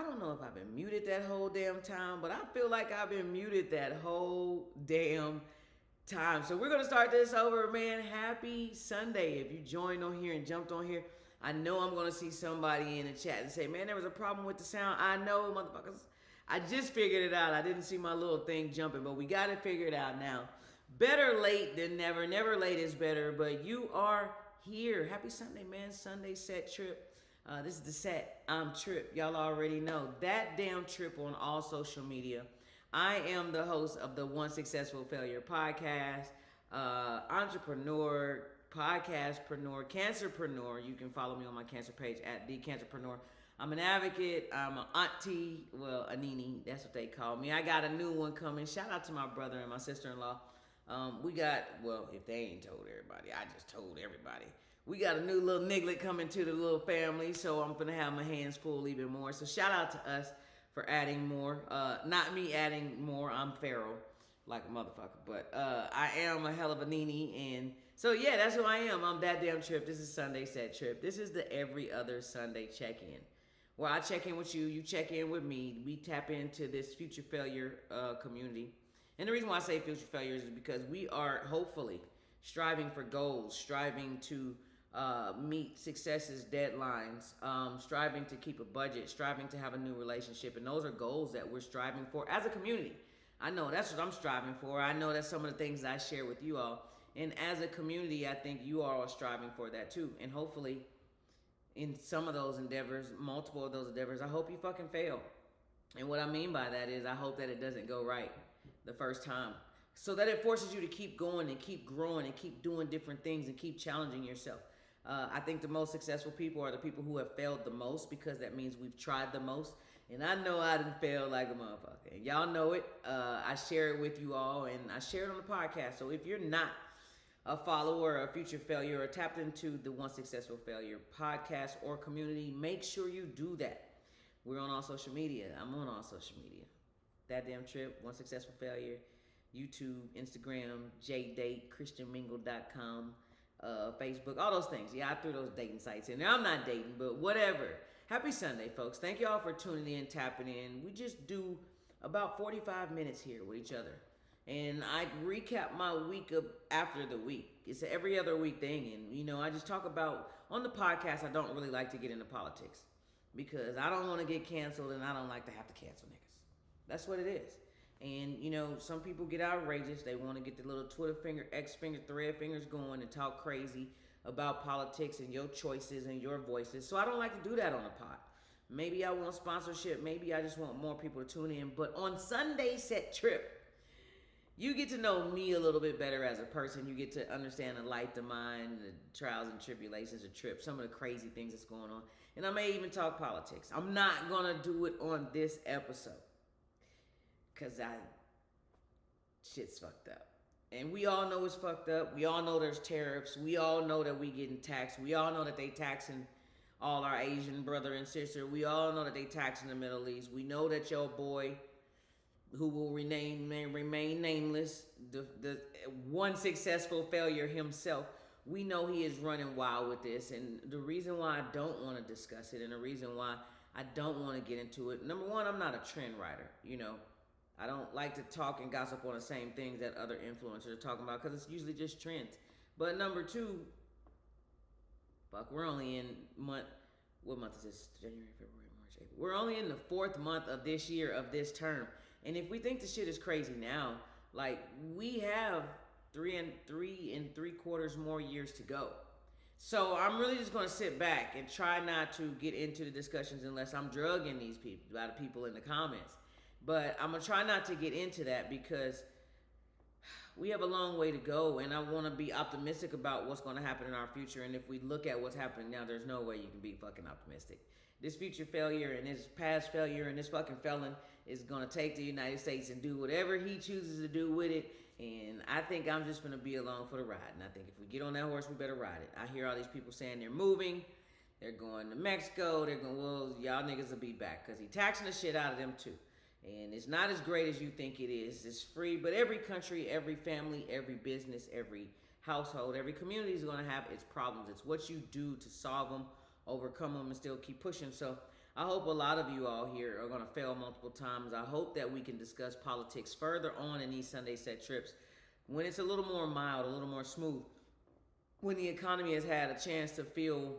don't know if I've been muted that whole damn time, but I feel like I've been muted that whole damn time. So we're going to start this over, man. Happy Sunday. If you joined on here and jumped on here, I know I'm going to see somebody in the chat and say, man, there was a problem with the sound. I know, motherfuckers. I just figured it out. I didn't see my little thing jumping, but we got it figured out now. Better late than never. Never late is better, but you are here. Happy Sunday, man. Sunday set trip. This is the set. I'm Trip. Y'all already know. That damn Trip on all social media. I am the host of the One Successful Failure podcast, entrepreneur, podcastpreneur, cancerpreneur. You can follow me on my cancer page at The Cancerpreneur. I'm an advocate. I'm an auntie. Well, a nini. That's what they call me. I got a new one coming. Shout out to my brother and my sister-in-law. We got, well, if they ain't told everybody, I just told everybody. We got a new little niglet coming to the little family, so I'm going to have my hands full even more. So shout out to us for adding more. Not me adding more. I'm feral like a motherfucker. But I am a hell of a nini. And so, yeah, that's who I am. I'm ThatDamn Trip. This is Sunday Set Trip. This is the every other Sunday check-in, where I check in with you, you check in with me. We tap into this future failure community. And the reason why I say future failures is because we are hopefully striving for goals, striving to meet successes, deadlines, striving to keep a budget, striving to have a new relationship. And those are goals that we're striving for as a community. I know that's what I'm striving for. I know that's some of the things I share with you all. And as a community, I think you all are striving for that too. And hopefully in some of those endeavors, multiple of those endeavors, I hope you fucking fail. And what I mean by that is I hope that it doesn't go right the first time, so that it forces you to keep going and keep growing and keep doing different things and keep challenging yourself. I think the most successful people are the people who have failed the most, because that means we've tried the most. And I know I didn't fail like a motherfucker. And y'all know it. I share it with you all, and I share it on the podcast. So if you're not a follower or a future failure or tapped into the One Successful Failure podcast or community, make sure you do that. We're on all social media. I'm on all social media. ThatDamn Trip, One Successful Failure, YouTube, Instagram, JDate, ChristianMingle.com, Facebook, all those things. Yeah, I threw those dating sites in there. I'm not dating, but whatever. Happy Sunday, folks. Thank y'all for tuning in, tapping in. We just do about 45 minutes here with each other. And I recap my week after the week. It's an every other week thing. And, you know, I just talk about, on the podcast, I don't really like to get into politics, because I don't want to get canceled and I don't like to have to cancel niggas. That's what it is. And, you know, some people get outrageous. They want to get the little Twitter finger, X finger, thread fingers going and talk crazy about politics and your choices and your voices. So I don't like to do that on the pod. Maybe I want sponsorship. Maybe I just want more people to tune in. But on Sunday Set Trip, you get to know me a little bit better as a person. You get to understand the life of mine, the trials and tribulations of Trip, some of the crazy things that's going on. And I may even talk politics. I'm not going to do it on this episode, because shit's fucked up. And we all know it's fucked up. We all know there's tariffs. We all know that we getting taxed. We all know that they taxing all our Asian brother and sister. We all know that they taxing the Middle East. We know that your boy, who will remain nameless, the one successful failure himself, we know he is running wild with this. And the reason why I don't want to discuss it, and the reason why I don't want to get into it, number one, I'm not a trend writer, you know. I don't like to talk and gossip on the same things that other influencers are talking about, because it's usually just trends. But number two, fuck, we're only in what month is this? January, February, March, April. We're only in the 4th month of this year, of this term. And if we think the shit is crazy now, like, we have 3 3/4 more years to go. So I'm really just going to sit back and try not to get into the discussions unless I'm drugging these people, a lot of people in the comments. But I'm going to try not to get into that, because we have a long way to go, and I want to be optimistic about what's going to happen in our future. And if we look at what's happening now, there's no way you can be fucking optimistic. This future failure and this past failure and this fucking felon is going to take the United States and do whatever he chooses to do with it. And I think I'm just going to be along for the ride. And I think if we get on that horse, we better ride it. I hear all these people saying they're moving. They're going to Mexico. They're going, well, y'all niggas will be back, because he's taxing the shit out of them too. And it's not as great as you think it is. It's free, but every country, every family, every business, every household, every community is going to have its problems. It's what you do to solve them, overcome them, and still keep pushing. So I hope a lot of you all here are going to fail multiple times. I hope that we can discuss politics further on in these Sunday set trips when it's a little more mild, a little more smooth, when the economy has had a chance to feel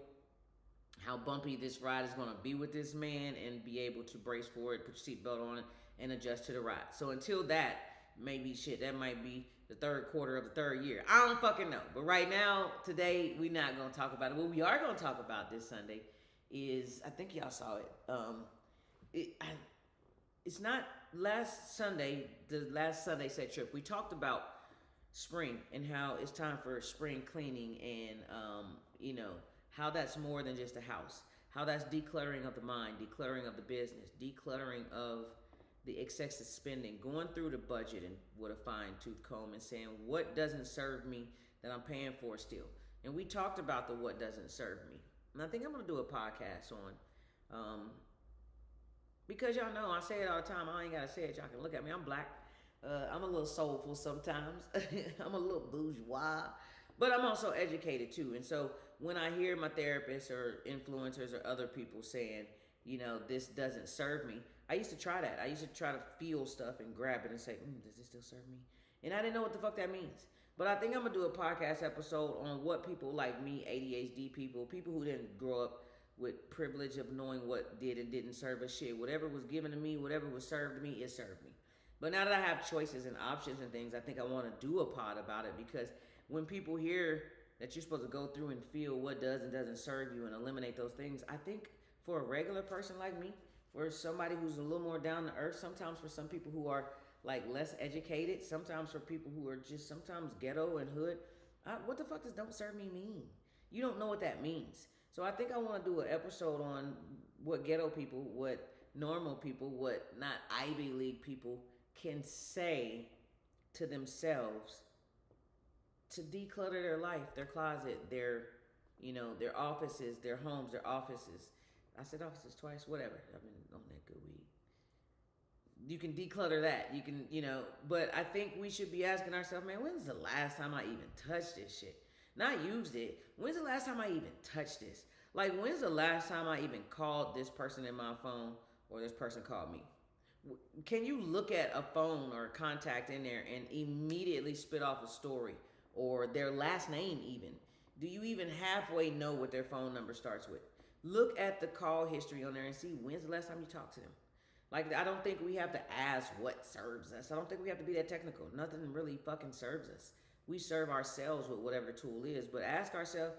how bumpy this ride is going to be with this man and be able to brace for it, put your seatbelt on, and adjust to the ride. So until that, maybe shit, that might be the third quarter of the third year. I don't fucking know. But right now, today, we're not going to talk about it. What we are going to talk about this Sunday is, I think y'all saw it. It's not last Sunday, the last Sunday set trip. We talked about spring and how it's time for spring cleaning and, how that's more than just a house. How that's decluttering of the mind, decluttering of the business, decluttering of the excessive spending, going through the budget and with a fine tooth comb and saying what doesn't serve me that I'm paying for still. And we talked about the what doesn't serve me. And I think I'm going to do a podcast on, because y'all know I say it all the time. I ain't got to say it. Y'all can look at me. I'm black. I'm a little soulful sometimes. I'm a little bourgeois. But I'm also educated too. And so when I hear my therapists or influencers or other people saying, this doesn't serve me, I used to try that. I used to try to feel stuff and grab it and say, does this still serve me? And I didn't know what the fuck that means. But I think I'm going to do a podcast episode on what people like me, ADHD people who didn't grow up with privilege of knowing what did and didn't serve us shit. Whatever was given to me, whatever was served to me, it served me. But now that I have choices and options and things, I think I want to do a pod about it, because when people hear that you're supposed to go through and feel what does and doesn't serve you and eliminate those things, I think for a regular person like me, for somebody who's a little more down to earth, sometimes for some people who are like less educated, sometimes for people who are just sometimes ghetto and hood, what the fuck does don't serve me mean? You don't know what that means. So I think I want to do an episode on what ghetto people, what normal people, what not Ivy League people can say to themselves to declutter their life, their closet, their offices, their homes, their offices. I said offices twice, whatever. I've been on that good weed. You can declutter that. You can, but I think we should be asking ourselves, man, when's the last time I even touched this shit? Not used it. When's the last time I even touched this? Like, when's the last time I even called this person in my phone or this person called me? Can you look at a phone or a contact in there and immediately spit off a story or their last name even? Do you even halfway know what their phone number starts with? Look at the call history on there and see when's the last time you talked to them. Like, I don't think we have to ask what serves us. I don't think we have to be that technical. Nothing really fucking serves us. We serve ourselves with whatever the tool is, but ask ourselves,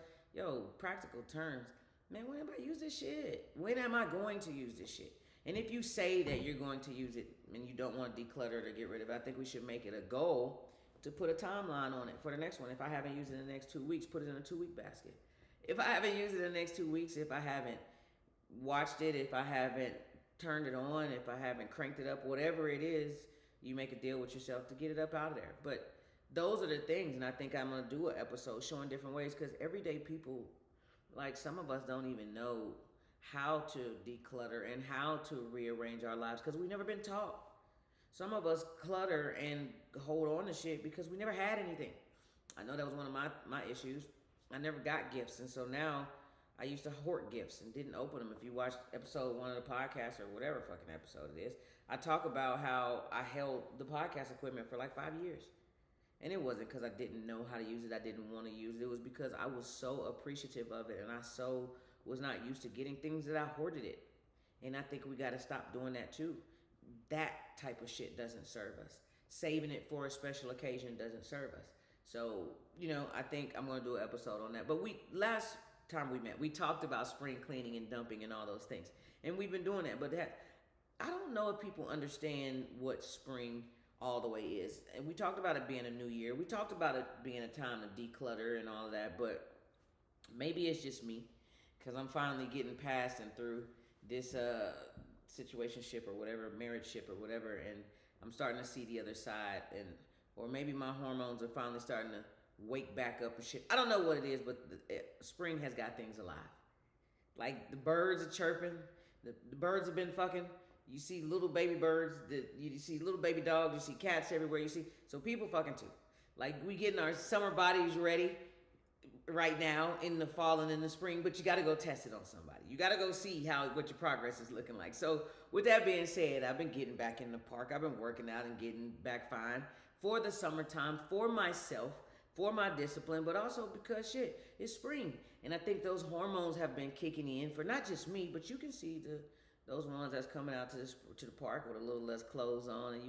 practical terms, man, when am I use this shit? When am I going to use this shit? And if you say that you're going to use it and you don't want to declutter it or get rid of it, I think we should make it a goal to put a timeline on it for the next one. If I haven't used it in the next 2 weeks, put it in a 2-week basket. If I haven't used it in the next 2 weeks, if I haven't watched it, if I haven't turned it on, if I haven't cranked it up, whatever it is, you make a deal with yourself to get it up out of there. But those are the things, and I think I'm going to do an episode showing different ways, because everyday people, like some of us don't even know how to declutter and how to rearrange our lives because we've never been taught. Some of us clutter and hold on to shit because we never had anything. I know that was one of my issues. I never got gifts, and so now I used to hoard gifts and didn't open them. If you watched episode 1 of the podcast or whatever fucking episode it is, I talk about how I held the podcast equipment for like 5 years. And it wasn't because I didn't know how to use it, I didn't want to use it. It was because I was so appreciative of it and I so was not used to getting things that I hoarded it. And I think we got to stop doing that too. That type of shit doesn't serve us. Saving it for a special occasion doesn't serve us. So, I think I'm going to do an episode on that. But last time we met, we talked about spring cleaning and dumping and all those things. And we've been doing that. But I don't know if people understand what spring all the way is. And we talked about it being a new year. We talked about it being a time to declutter and all of that. But maybe it's just me, because I'm finally getting past and through this situationship or whatever, marriageship or whatever, and I'm starting to see the other side, or maybe my hormones are finally starting to wake back up and shit. I don't know what it is, but spring has got things alive. Like the birds are chirping, the birds have been fucking. You see little baby birds, you see little baby dogs, you see cats everywhere. So people fucking too. Like we getting our summer bodies ready. right now in the fall and in the spring, but you got to go test it on somebody. You got to go see what your progress is looking like. So with that being said, I've been getting back in the park. I've been working out and getting back fine for the summertime, for myself, for my discipline, but also because shit, it's spring, and I think those hormones have been kicking in for not just me, but you can see those ones that's coming out to the park with a little less clothes on, and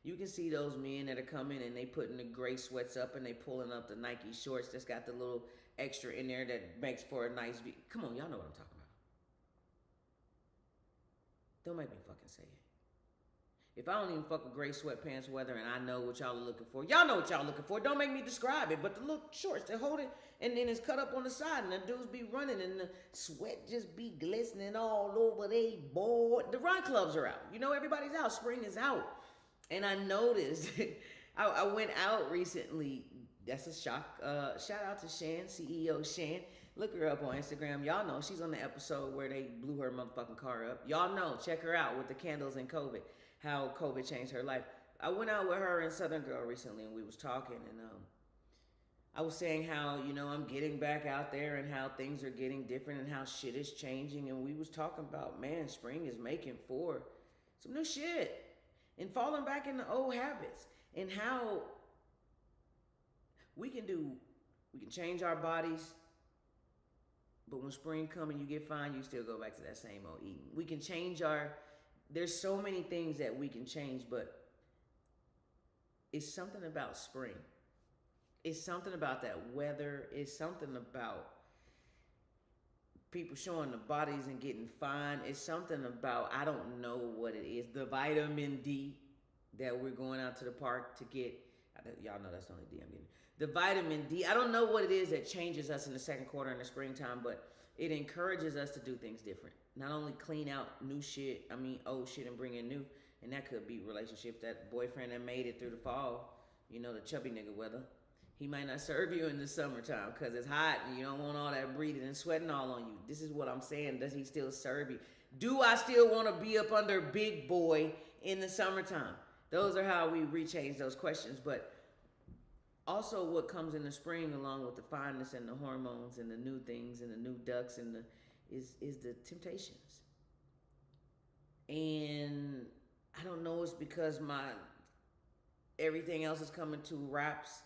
you can see those men that are coming and they putting the gray sweats up and they pulling up the Nike shorts that's got the little extra in there that makes for a nice view. Come on, y'all know what I'm talking about. Don't make me fucking say it. If I don't even fuck with gray sweatpants weather and I know what y'all are looking for, y'all know what y'all looking for. Don't make me describe it. But the little shorts, they hold it and then it's cut up on the side and the dudes be running and the sweat just be glistening all over they board. The run clubs are out. You know, everybody's out. Spring is out. And I noticed, I went out recently. That's a shock. Shout out to Shan, CEO Shan. Look her up on Instagram. Y'all know she's on the episode where they blew her motherfucking car up. Y'all know. Check her out with the candles and COVID. How COVID changed her life. I went out with her and Southern Girl recently, and we was talking, and I was saying how, you know, I'm getting back out there and how things are getting different and how shit is changing, and we was talking about, man, spring is making for some new shit and falling back into old habits and how we can change our bodies, but when spring comes and you get fine, you still go back to that same old eating. We can change there's so many things that we can change, but it's something about spring. It's something about that weather. It's something about people showing the bodies and getting fine. It's something about, I don't know what it is, the vitamin D that we're going out to the park to get. Y'all know that's the only D I'm getting. The vitamin D, I don't know what it is that changes us in the second quarter in the springtime, but it encourages us to do things different. Not only clean out old shit and bring in new. And that could be relationships. That boyfriend that made it through the fall, you know, the chubby nigga weather. He might not serve you in the summertime because it's hot and you don't want all that breathing and sweating all on you. This is what I'm saying. Does he still serve you? Do I still want to be up under big boy in the summertime? Those are how we rechange those questions. But also what comes in the spring along with the fineness and the hormones and the new things and the new ducks and is the temptations. And I don't know, it's because everything else is coming to wraps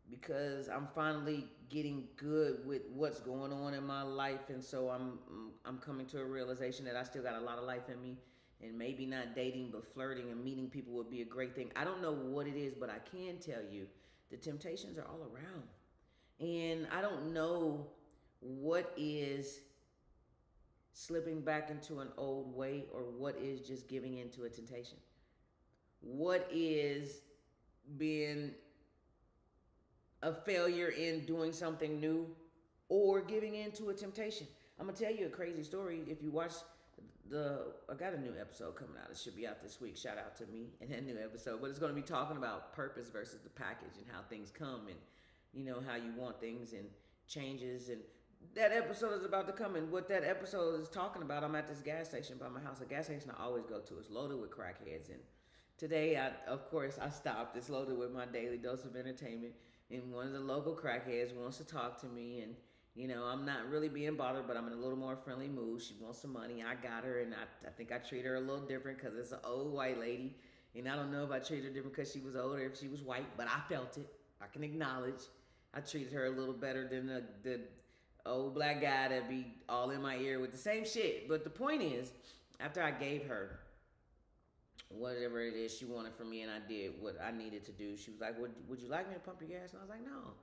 because I'm finally getting good with what's going on in my life, and so I'm coming to a realization that I still got a lot of life in me, and maybe not dating but flirting and meeting people would be a great thing. I don't know what it is, but I can tell you the temptations are all around. And I don't know what is slipping back into an old way or what is just giving into a temptation. What is being a failure in doing something new or giving into a temptation. I'm going to tell you a crazy story. If you watch I got a new episode coming out. It should be out this week. Shout out to me and that new episode. But it's going to be talking about purpose versus the package and how things come and, you know, how you want things and changes. And that episode is about to come. And what that episode is talking about, I'm at this gas station by my house. A gas station I always go to. It's loaded with crackheads. And today, I stopped. It's loaded with my daily dose of entertainment. And one of the local crackheads wants to talk to me. And, you know, I'm not really being bothered, but I'm in a little more friendly mood. She wants some money. I got her. And I think I treat her a little different because it's an old white lady. And I don't know if I treated her different because she was older, if she was white. But I felt it. I can acknowledge. I treated her a little better than the old black guy that be all in my ear with the same shit. But the point is, after I gave her whatever it is she wanted from me and I did what I needed to do, she was like, would you like me to pump your gas? And I was like, no,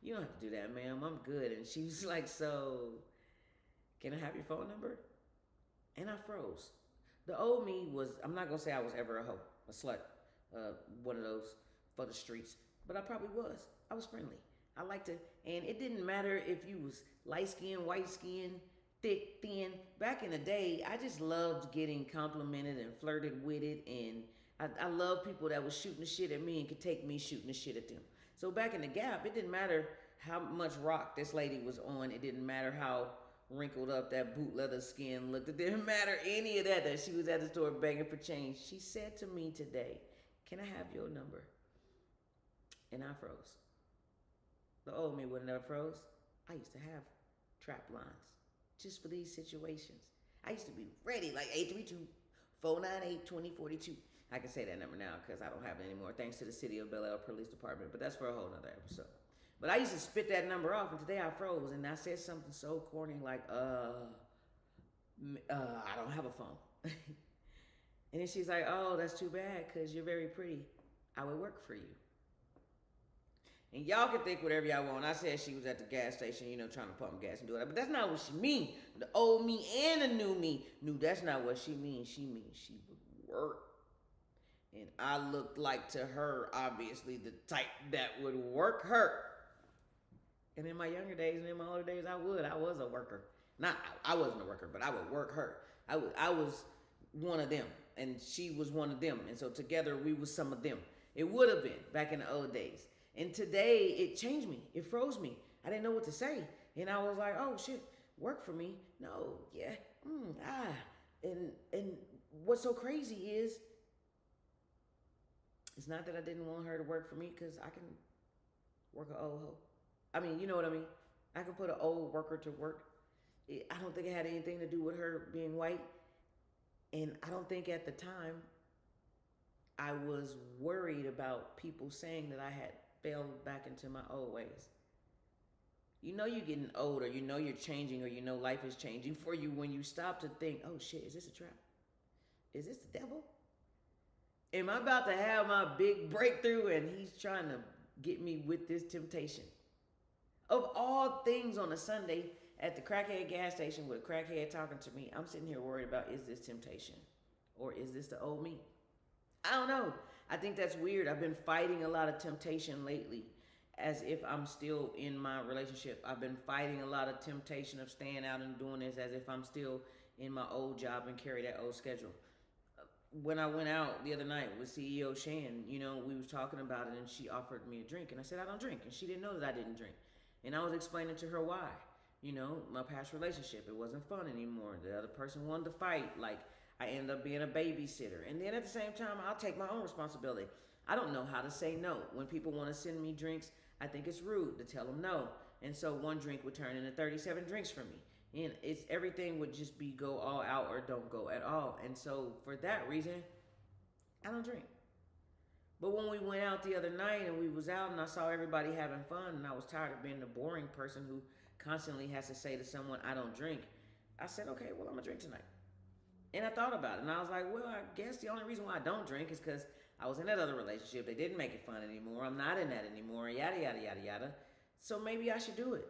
you don't have to do that, ma'am. I'm good. And she was like, so can I have your phone number? And I froze. The old me was, I'm not going to say I was ever a hoe, a slut, one of those for the streets, but I probably was. I was friendly. I liked to, and it didn't matter if you was light skin, white skin, thick, thin. Back in the day, I just loved getting complimented and flirted with it, and I love people that was shooting the shit at me and could take me shooting the shit at them. So back in the Gap, it didn't matter how much rock this lady was on. It didn't matter how wrinkled up that boot leather skin looked. It didn't matter any of that she was at the store begging for change. She said to me today, can I have your number? And I froze. The old me would have never froze. I used to have trap lines just for these situations. I used to be ready, like 832-498-2042. I can say that number now because I don't have it anymore, thanks to the City of Bel Air Police Department, but that's for a whole nother episode. But I used to spit that number off, and today I froze, and I said something so corny like, I don't have a phone. And then she's like, oh, that's too bad because you're very pretty. I would work for you. And y'all can think whatever y'all want. I said she was at the gas station, trying to pump gas and do it. But that's not what she mean. The old me and the new me knew that's not what she means. She means she would work. And I looked like to her, obviously, the type that would work her. And in my younger days and in my older days, I was a worker. I wasn't a worker, but I would work her. I was one of them, and she was one of them. And so together we was some of them. It would have been back in the old days. And today it changed me. It froze me. I didn't know what to say. And I was like, oh shit, work for me? No, yeah. And what's so crazy is it's not that I didn't want her to work for me, because I can work an old hoe. I mean, you know what I mean? I can put an old worker to work. I don't think it had anything to do with her being white. And I don't think at the time I was worried about people saying that I had fell back into my old ways. You're getting older, you're changing, or life is changing for you when you stop to think, oh shit, is this a trap? Is this the devil? Am I about to have my big breakthrough and he's trying to get me with this temptation? Of all things on a Sunday at the crackhead gas station with a crackhead talking to me, I'm sitting here worried about, is this temptation? Or is this the old me? I don't know. I think that's weird. I've been fighting a lot of temptation lately as if I'm still in my relationship. I've been fighting a lot of temptation of staying out and doing this as if I'm still in my old job and carry that old schedule. When I went out the other night with CEO Shan, we was talking about it, and she offered me a drink, and I said I don't drink, and she didn't know that I didn't drink. And I was explaining to her why. My past relationship, it wasn't fun anymore. The other person wanted to fight. Like, I ended up being a babysitter. And then at the same time, I'll take my own responsibility. I don't know how to say no. When people want to send me drinks, I think it's rude to tell them no. And so one drink would turn into 37 drinks for me. And everything would just be go all out or don't go at all. And so for that reason, I don't drink. But when we went out the other night and we was out and I saw everybody having fun and I was tired of being the boring person who constantly has to say to someone, I don't drink, I said, okay, well, I'm going to drink tonight. And I thought about it, and I was like, well, I guess the only reason why I don't drink is because I was in that other relationship. They didn't make it fun anymore. I'm not in that anymore, yada, yada, yada, yada. So maybe I should do it.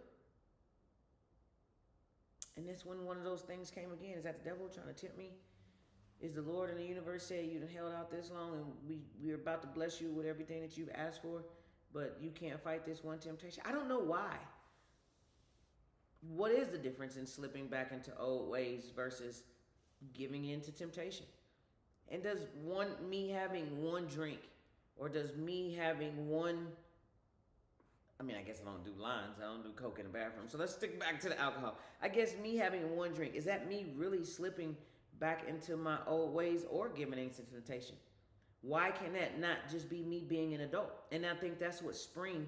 And that's when one of those things came again. Is that the devil trying to tempt me? Is the Lord in the universe saying you done held out this long and we're about to bless you with everything that you've asked for, but you can't fight this one temptation? I don't know why. What is the difference in slipping back into old ways versus giving in to temptation? And does me having one drink, or does me having one, I guess I don't do lines, I don't do coke in the bathroom, so let's stick back to the alcohol. I guess me having one drink, is that me really slipping back into my old ways or giving in to temptation? Why can that not just be me being an adult? And I think that's what spring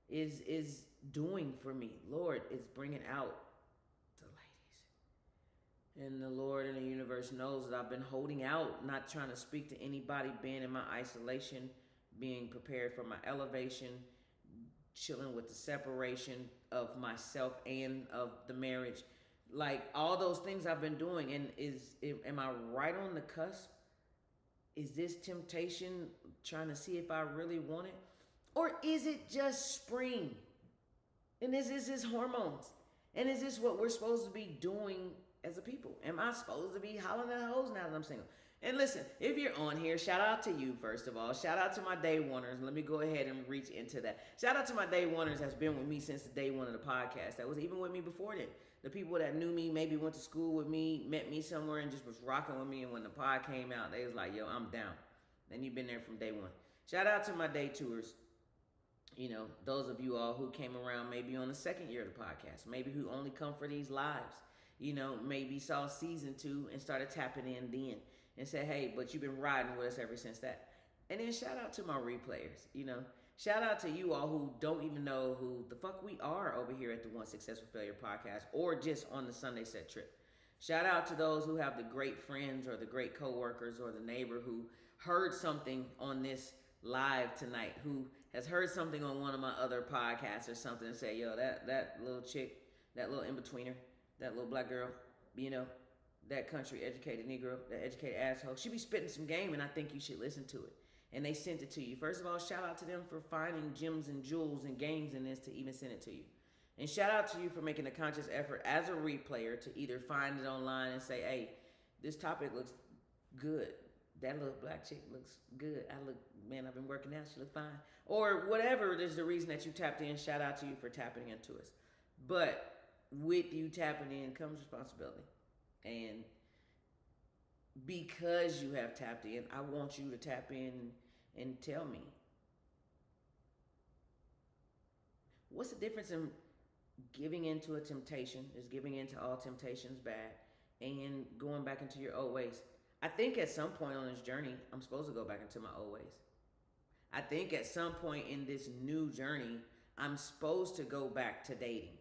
is doing for me. Lord, it's bringing out the ladies. And the Lord in the universe knows that I've been holding out, not trying to speak to anybody, being in my isolation, being prepared for my elevation, chilling with the separation of myself and of the marriage. Like, all those things I've been doing. And am I right on the cusp? Is this temptation trying to see if I really want it? Or is it just spring? And is this hormones? And is this what we're supposed to be doing as a people? Am I supposed to be hollering at hoes now that I'm single? And listen, if you're on here, shout out to you, first of all. Shout out to my day oneers. Let me go ahead and reach into that. Shout out to my day oneers that's been with me since the day one of the podcast. That was even with me before then. The people that knew me, maybe went to school with me, met me somewhere and just was rocking with me. And when the pod came out, they was like, yo, I'm down. And you've been there from day one. Shout out to my day tours. Those of you all who came around maybe on the second year of the podcast, maybe who only come for these lives, maybe saw season 2 and started tapping in then and said, hey, but you've been riding with us ever since that. And then shout out to my replayers. Shout out to you all who don't even know who the fuck we are over here at the One Successful Failure podcast or just on the Sunday Set Trip. Shout out to those who have the great friends or the great coworkers or the neighbor who heard something on this live tonight, who has heard something on one of my other podcasts or something and say, yo, that little chick, that little in-betweener, that little black girl, you know, that country educated Negro, that educated asshole, she be spitting some game and I think you should listen to it. And they sent it to you. First of all, shout out to them for finding gems and jewels and games in this to even send it to you. And shout out to you for making a conscious effort as a replayer to either find it online and say, hey, this topic looks good. That little black chick looks good. Man, I've been working out. She look fine. Or whatever is the reason that you tapped in. Shout out to you for tapping into us. But with you tapping in comes responsibility. And because you have tapped in, I want you to tap in and tell me, what's the difference in giving into a temptation, is giving into all temptations bad, and going back into your old ways? I think at some point on this journey, I'm supposed to go back into my old ways. I think at some point in this new journey, I'm supposed to go back to dating.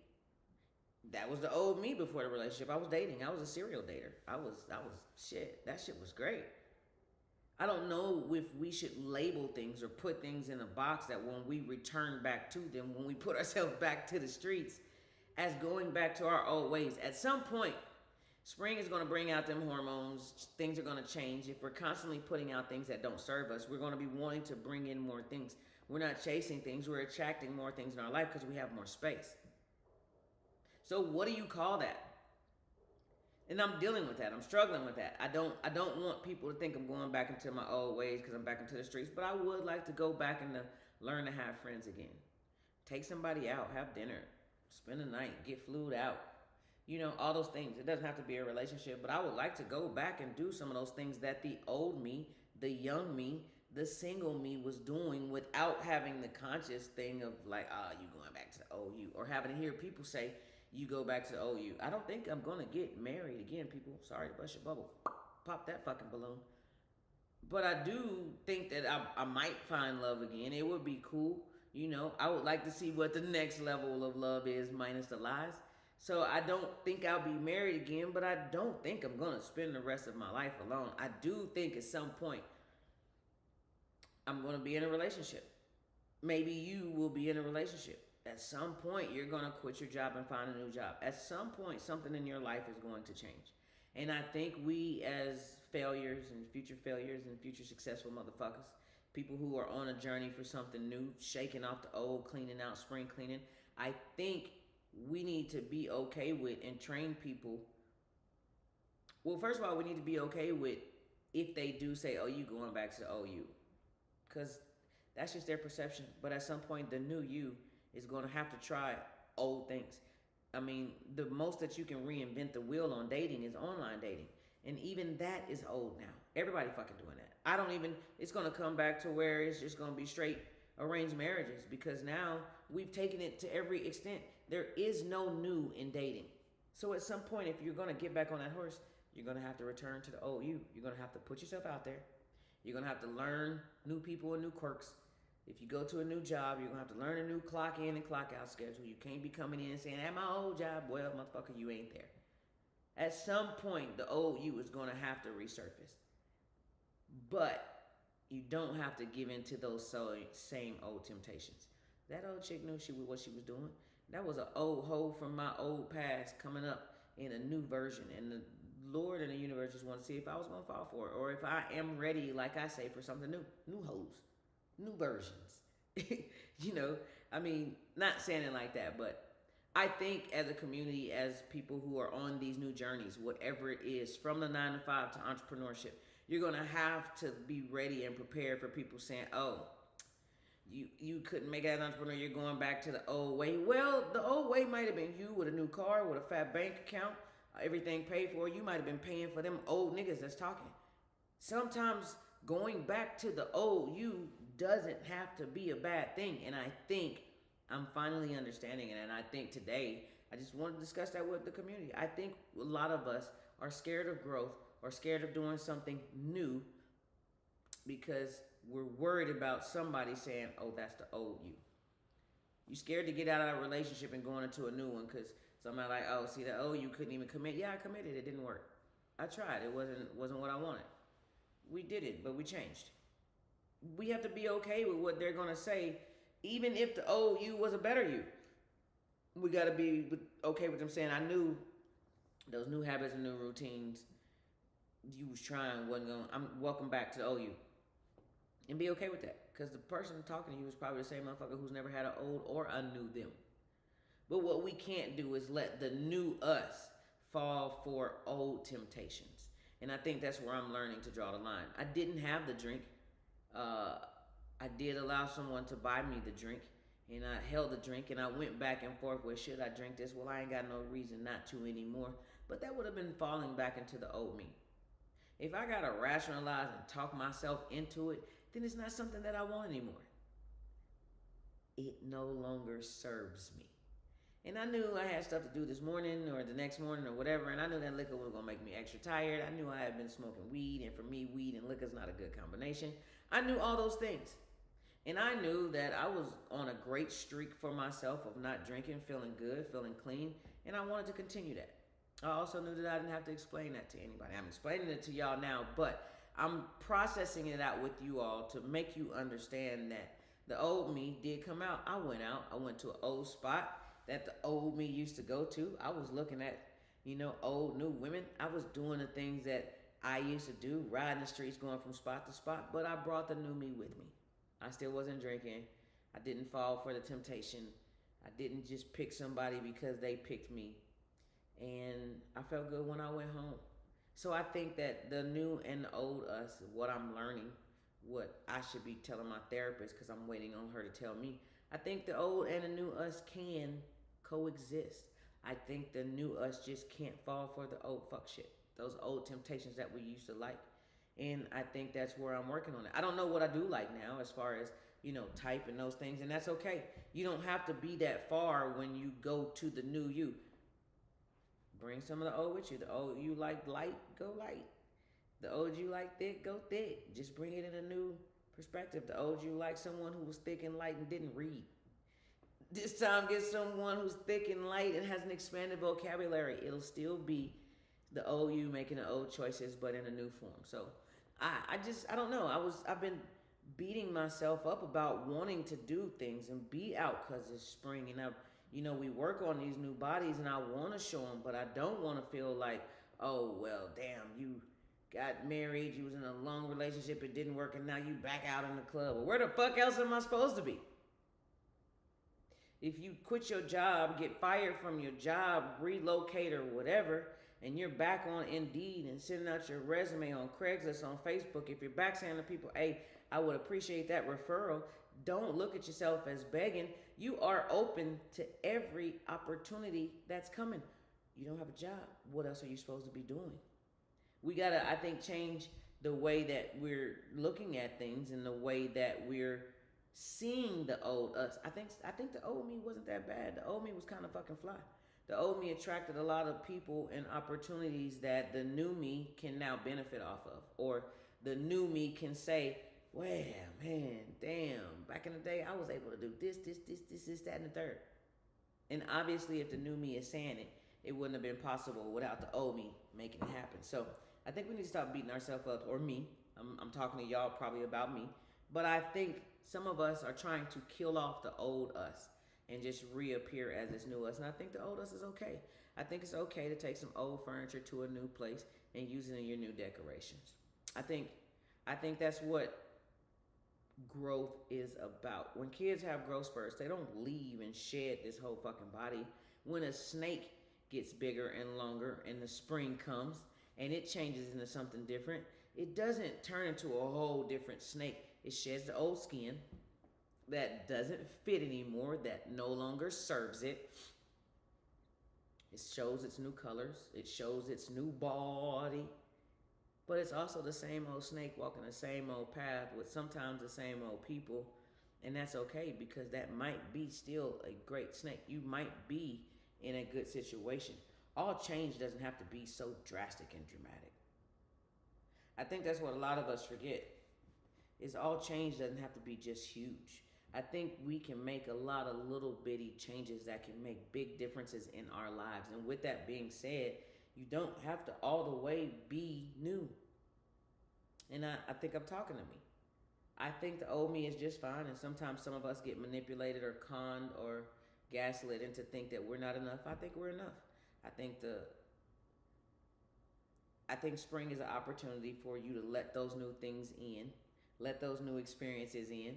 That was the old me before the relationship. I was dating. I was a serial dater. I was shit. That shit was great. I don't know if we should label things or put things in a box that when we return back to them, when we put ourselves back to the streets, as going back to our old ways. At some point, spring is going to bring out them hormones. Things are going to change. If we're constantly putting out things that don't serve us, we're going to be wanting to bring in more things. We're not chasing things. We're attracting more things in our life because we have more space. So what do you call that? And I'm dealing with that. I'm struggling with that. I don't want people to think I'm going back into my old ways because I'm back into the streets, but I would like to go back and to learn to have friends again. Take somebody out, have dinner, spend a night, get flued out. You know, all those things. It doesn't have to be a relationship, but I would like to go back and do some of those things that the old me, the young me, the single me was doing without having the conscious thing of like, you going back to the old you, or having to hear people say, you go back to the old you. I don't think I'm going to get married again, people. Sorry to bust your bubble. Pop that fucking balloon. But I do think that I might find love again. It would be cool. You know, I would like to see what the next level of love is minus the lies. So I don't think I'll be married again, but I don't think I'm going to spend the rest of my life alone. I do think at some point I'm going to be in a relationship. Maybe you will be in a relationship. At some point, you're going to quit your job and find a new job. At some point, something in your life is going to change. And I think we as failures and future successful motherfuckers, people who are on a journey for something new, shaking off the old, cleaning out, spring cleaning, I think we need to be okay with and train people. Well, first of all, we need to be okay with if they do say, oh, you going back to the old you. Because that's just their perception. But at some point, the new you is going to have to try old things. I mean, the most that you can reinvent the wheel on dating is online dating. And even that is old now. Everybody fucking doing that. It's going to come back to where it's just going to be straight arranged marriages, because now we've taken it to every extent. There is no new in dating. So at some point, if you're going to get back on that horse, you're going to have to return to the old you. You're going to have to put yourself out there. You're going to have to learn new people and new quirks. If you go to a new job, you're going to have to learn a new clock in and clock out schedule. You can't be coming in and saying, at my old job, well, motherfucker, you ain't there. At some point, the old you is going to have to resurface. But you don't have to give in to those same old temptations. That old chick knew what she was doing. That was an old hoe from my old past coming up in a new version. And the Lord and the universe just want to see if I was going to fall for it, or if I am ready, like I say, for something new. New hoes. New versions. You know, I mean, not saying it like that, but I think as a community, as people who are on these new journeys, whatever it is, from the 9 to 5 to entrepreneurship, you're going to have to be ready and prepared for people saying, oh, you couldn't make it as an entrepreneur, you're going back to the old way. Well, the old way might have been you with a new car, with a fat bank account, everything paid for. You might have been paying for them old niggas that's talking. Sometimes going back to the old you doesn't have to be a bad thing. And I think I'm finally understanding it. And I think today, I just want to discuss that with the community. I think a lot of us are scared of growth or scared of doing something new because we're worried about somebody saying, "Oh, that's the old you." You scared to get out of that relationship and going into a new one because somebody like, "Oh, see, the old you couldn't even commit." Yeah, I committed. It didn't work. I tried. It wasn't what I wanted. We did it, but we changed. We have to be okay with what they're gonna say, even if the old you was a better you. We got to be okay with them saying, "I knew those new habits and new routines you was trying wasn't going. I'm welcome back to the old you," and be okay with that, because the person talking to you is probably the same motherfucker who's never had an old or a new them. But what we can't do is let the new us fall for old temptations, and I think that's where I'm learning to draw the line. I didn't have the drink. Uh, I did allow someone to buy me the drink, and I held the drink, and I went back and forth with, should I drink this? Well, I ain't got no reason not to anymore. But that would have been falling back into the old me. If I gotta rationalize and talk myself into it, then it's not something that I want anymore. It no longer serves me. And I knew I had stuff to do this morning or the next morning or whatever, and I knew that liquor was gonna make me extra tired. I knew I had been smoking weed, and for me, weed and liquor is not a good combination. I knew all those things. And I knew that I was on a great streak for myself of not drinking, feeling good, feeling clean, and I wanted to continue that. I also knew that I didn't have to explain that to anybody. I'm explaining it to y'all now, but I'm processing it out with you all to make you understand that the old me did come out. I went out. I went to an old spot that the old me used to go to. I was looking at, old new women. I was doing the things that I used to do, riding the streets, going from spot to spot, but I brought the new me with me. I still wasn't drinking. I didn't fall for the temptation. I didn't just pick somebody because they picked me. And I felt good when I went home. So I think that the new and the old us, what I'm learning, what I should be telling my therapist, because I'm waiting on her to tell me, I think the old and the new us can coexist. I think the new us just can't fall for the old fuck shit, those old temptations that we used to like. And I think that's where I'm working on it. I don't know what I do like now as far as, type and those things, and that's okay. You don't have to be that far when you go to the new you. Bring some of the old with you. The old you like light, go light. The old you like thick, go thick. Just bring it in a new perspective. The old you like someone who was thick and light and didn't read. This time get someone who's thick and light and has an expanded vocabulary. It'll still be the old you making the old choices, but in a new form. So I don't know. I've been beating myself up about wanting to do things and be out because it's spring, and we work on these new bodies, and I want to show them, but I don't want to feel like, oh well, damn, you got married, you was in a long relationship, it didn't work, and now you back out in the club. Well, where the fuck else am I supposed to be? If you quit your job, get fired from your job, relocate or whatever, and you're back on Indeed and sending out your resume on Craigslist, on Facebook, if you're back saying to people, hey, I would appreciate that referral, don't look at yourself as begging. You are open to every opportunity that's coming. You don't have a job. What else are you supposed to be doing? We got to, I think, change the way that we're looking at things and the way that we're seeing the old us. I think the old me wasn't that bad. The old me was kind of fucking fly. The old me attracted a lot of people and opportunities that the new me can now benefit off of. Or the new me can say, well, man, damn, back in the day, I was able to do this, that, and the third. And obviously, if the new me is saying it, it wouldn't have been possible without the old me making it happen. So I think we need to stop beating ourselves up, or me. I'm talking to y'all probably about me. But I think some of us are trying to kill off the old us and just reappear as this new us. And I think the old us is okay. I think it's okay to take some old furniture to a new place and use it in your new decorations. I think that's what growth is about. When kids have growth spurts, they don't leave and shed this whole fucking body. When a snake gets bigger and longer and the spring comes and it changes into something different, it doesn't turn into a whole different snake. It sheds the old skin that doesn't fit anymore, that no longer serves it. It shows its new colors. It shows its new body. But it's also the same old snake walking the same old path with sometimes the same old people. And that's okay, because that might be still a great snake. You might be in a good situation. All change doesn't have to be so drastic and dramatic. I think that's what a lot of us forget. is all change doesn't have to be just huge. I think we can make a lot of little bitty changes that can make big differences in our lives. And with that being said, you don't have to all the way be new. And I think I'm talking to me. I think the old me is just fine, and sometimes some of us get manipulated or conned or gaslit into think that we're not enough. I think we're enough. I think the I think spring is an opportunity for you to let those new things in, let those new experiences in,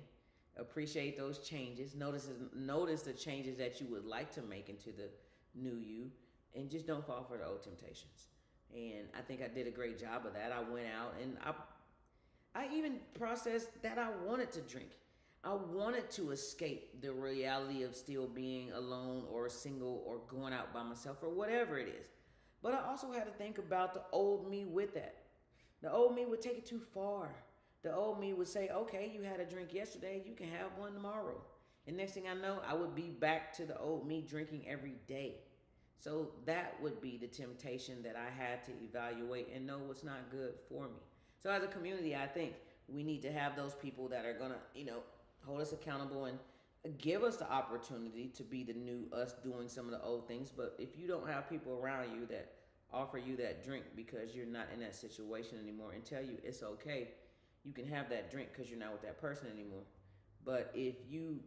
appreciate those changes, notice the changes that you would like to make into the new you, and just don't fall for the old temptations. And I think I did a great job of that. I went out and I even processed that I wanted to drink. I wanted to escape the reality of still being alone or single or going out by myself or whatever it is. But I also had to think about the old me with that. The old me would take it too far. The old me would say, okay, you had a drink yesterday, you can have one tomorrow. And next thing I know, I would be back to the old me drinking every day. So that would be the temptation that I had to evaluate and know what's not good for me. So as a community, I think we need to have those people that are gonna, hold us accountable and give us the opportunity to be the new us doing some of the old things. But if you don't have people around you that offer you that drink because you're not in that situation anymore and tell you it's okay, you can have that drink because you're not with that person anymore. But if you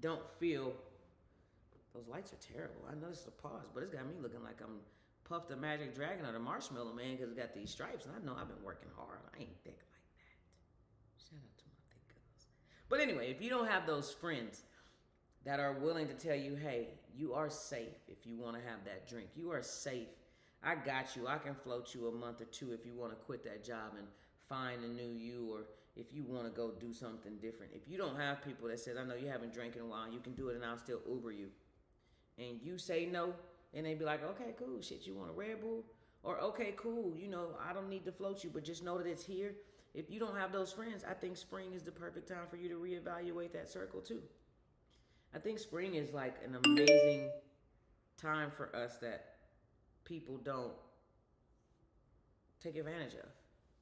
don't feel, those lights are terrible. I know this is a pause, but it's got me looking like I'm Puff the Magic Dragon or the Marshmallow Man because it's got these stripes, and I know I've been working hard. I ain't thick like that. Shout out to my thick girls. But anyway, if you don't have those friends that are willing to tell you, hey, you are safe if you want to have that drink. You are safe. I got you. I can float you a month or two if you want to quit that job and find a new you, or if you want to go do something different. If you don't have people that says, I know you haven't drank in a while, you can do it and I'll still Uber you. And you say no, and they be like, okay, cool, shit, you want a Red Bull? Or, okay, cool, I don't need to float you, but just know that it's here. If you don't have those friends, I think spring is the perfect time for you to reevaluate that circle too. I think spring is like an amazing time for us that people don't take advantage of.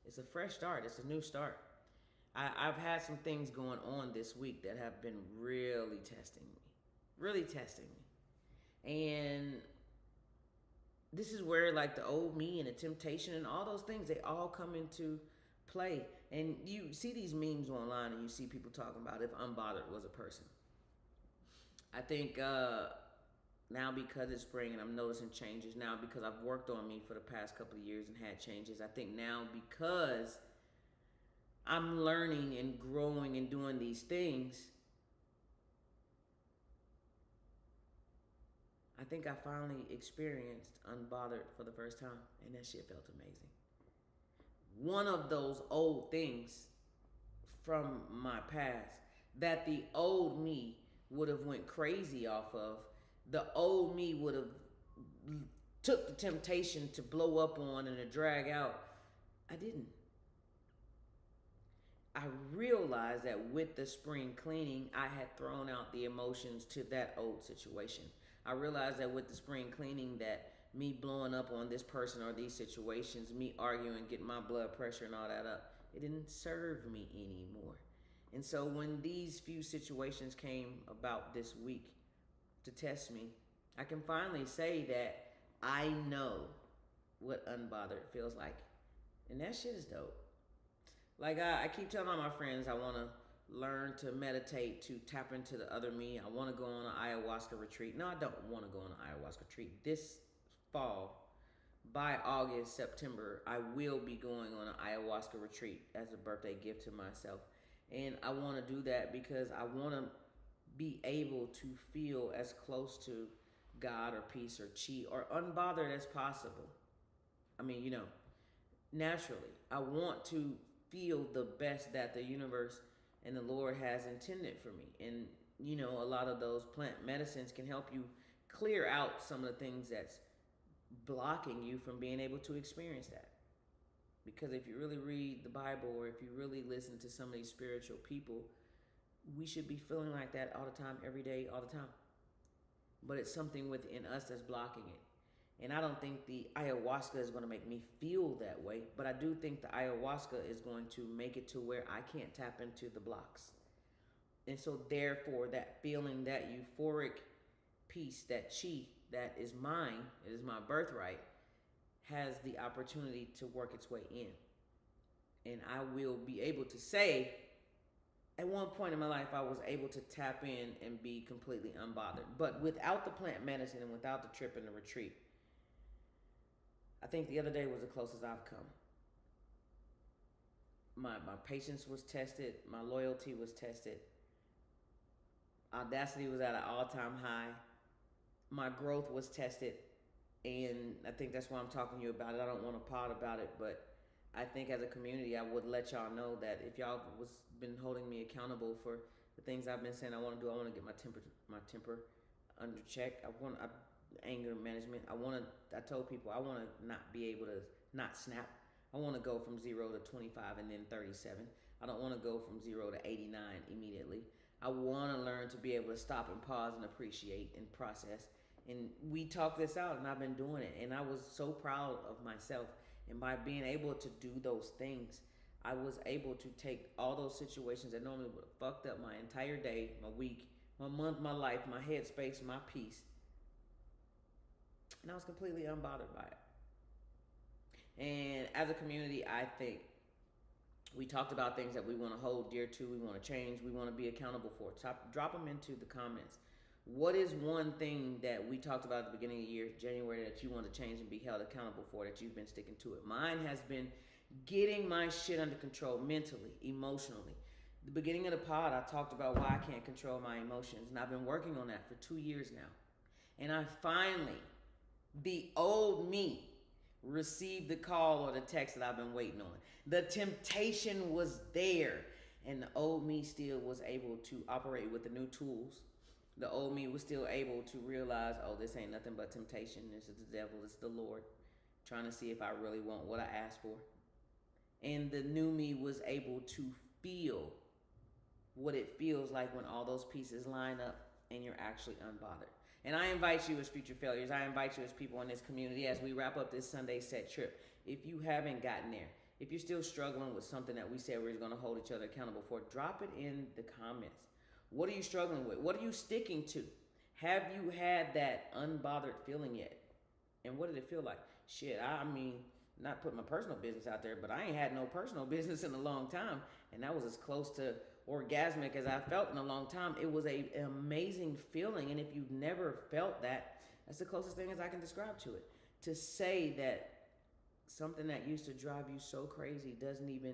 It's a fresh start. It's a new start. I've had some things going on this week that have been really testing me. Really testing me. And this is where like the old me and the temptation and all those things, they all come into play. And you see these memes online and you see people talking about if unbothered was a person. I think now because it's spring and I'm noticing changes now because I've worked on me for the past couple of years and had changes. I think now because I'm learning and growing and doing these things, I think I finally experienced unbothered for the first time, and that shit felt amazing. One of those old things from my past that the old me would have went crazy off of, the old me would have took the temptation to blow up on and to drag out. I didn't. I realized that with the spring cleaning, I had thrown out the emotions to that old situation. I realized that with the spring cleaning that me blowing up on this person or these situations, me arguing, getting my blood pressure and all that up, it didn't serve me anymore. And so when these few situations came about this week to test me, I can finally say that I know what unbothered feels like. And that shit is dope. Like I keep telling all my friends I want to learn to meditate, to tap into the other me. I want to go on an ayahuasca retreat. No, I don't want to go on an ayahuasca retreat. This fall, by August, September, I will be going on an ayahuasca retreat as a birthday gift to myself. And I want to do that because I want to be able to feel as close to God or peace or chi or unbothered as possible. I mean, naturally. I want to feel the best that the universe and the Lord has intended for me. And, a lot of those plant medicines can help you clear out some of the things that's blocking you from being able to experience that. Because if you really read the Bible or if you really listen to some of these spiritual people, we should be feeling like that all the time, every day, all the time. But it's something within us that's blocking it. And I don't think the ayahuasca is going to make me feel that way, but I do think the ayahuasca is going to make it to where I can't tap into the blocks. And so, therefore, that feeling, that euphoric peace, that chi that is mine, it is my birthright, has the opportunity to work its way in. And I will be able to say, at one point in my life, I was able to tap in and be completely unbothered. But without the plant medicine and without the trip and the retreat, I think the other day was the closest I've come. My patience was tested. My loyalty was tested. Audacity was at an all-time high. My growth was tested. And I think that's why I'm talking to you about it. I don't want to pod about it, but I think as a community, I would let y'all know that if y'all was been holding me accountable for the things I've been saying I want to do, I want to get my temper under check. Anger management. I told people I want to not be able to not snap. I want to go from 0 to 25 and then 37. I don't want to go from 0 to 89 immediately. I want to learn to be able to stop and pause and appreciate and process. And we talked this out, and I've been doing it. And I was so proud of myself. And by being able to do those things, I was able to take all those situations that normally would have fucked up my entire day, my week, my month, my life, my headspace, my peace. And I was completely unbothered by it. And as a community, I think we talked about things that we want to hold dear to, we want to change, we want to be accountable for. Drop them into the comments. What is one thing that we talked about at the beginning of the year, January, that you want to change and be held accountable for, that you've been sticking to it? Mine has been getting my shit under control mentally, emotionally. The beginning of the pod, I talked about why I can't control my emotions, and I've been working on that for 2 years now. And I finally, the old me, received the call or the text that I've been waiting on. The temptation was there, and the old me still was able to operate with the new tools. The old me was still able to realize, oh, this ain't nothing but temptation. This is the devil. It's the Lord trying to see if I really want what I asked for. And the new me was able to feel what it feels like when all those pieces line up and you're actually unbothered. And I invite you as future failures, I invite you as people in this community as we wrap up this Sunday set trip. If you haven't gotten there, if you're still struggling with something that we said we were going to hold each other accountable for, drop it in the comments. What are you struggling with? What are you sticking to? Have you had that unbothered feeling yet? And what did it feel like? Shit, I mean, not putting my personal business out there, but I ain't had no personal business in a long time. And that was as close to orgasmic as I felt in a long time. It was an amazing feeling. And if you've never felt that, that's the closest thing as I can describe to it. To say that something that used to drive you so crazy doesn't even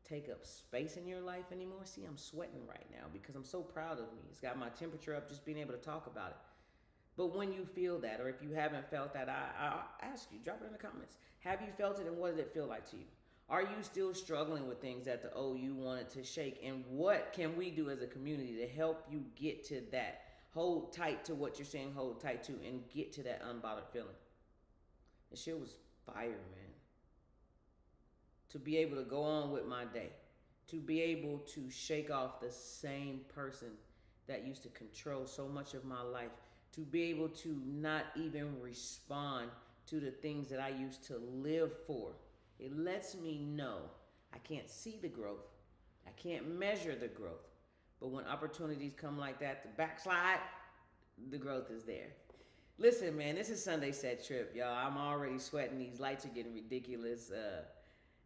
take up space in your life anymore. See, I'm sweating right now because I'm so proud of me. It's got my temperature up just being able to talk about it. But when you feel that, or if you haven't felt that, I ask you, drop it in the comments. Have you felt it, and what did it feel like to you? Are you still struggling with things that the OU wanted to shake? And what can we do as a community to help you get to that? Hold tight to what you're saying, hold tight to, and get to that unbothered feeling. The shit was fire, man. To be able to go on with my day, to be able to shake off the same person that used to control so much of my life, to be able to not even respond to the things that I used to live for. It lets me know I can't see the growth. I can't measure the growth. But when opportunities come like that to backslide, the growth is there. Listen, man, this is Sunday Set Trip, y'all. I'm already sweating. These lights are getting ridiculous.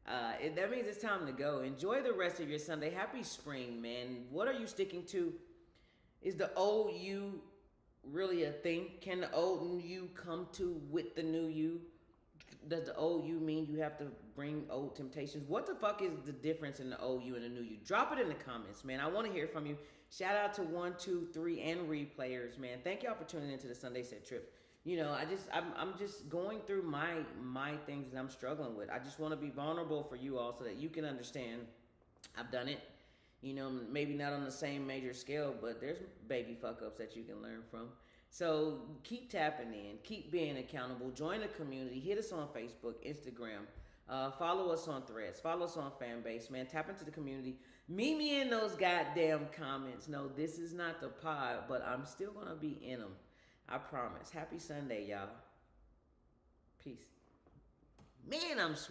That means it's time to go. Enjoy the rest of your Sunday. Happy spring, man. What are you sticking to? Is the old you really a thing? Can the old you come to with the new you? Does the old you mean you have to bring old temptations? What the fuck is the difference in the old you and the new you? Drop it in the comments, man. I want to hear from you. Shout out to 1, 2, 3, and replayers, man. Thank y'all for tuning into the Sunday Set Trip. You know, I'm just going through my things that I'm struggling with. I just want to be vulnerable for you all so that you can understand I've done it. You know, maybe not on the same major scale, but there's baby fuck ups that you can learn from. So keep tapping in, keep being accountable, join the community, hit us on Facebook, Instagram, follow us on Threads, follow us on Fanbase, man. Tap into the community. Meet me in those goddamn comments. No, this is not the pod, but I'm still gonna be in them. I promise. Happy Sunday, y'all. Peace. Man, I'm sweating.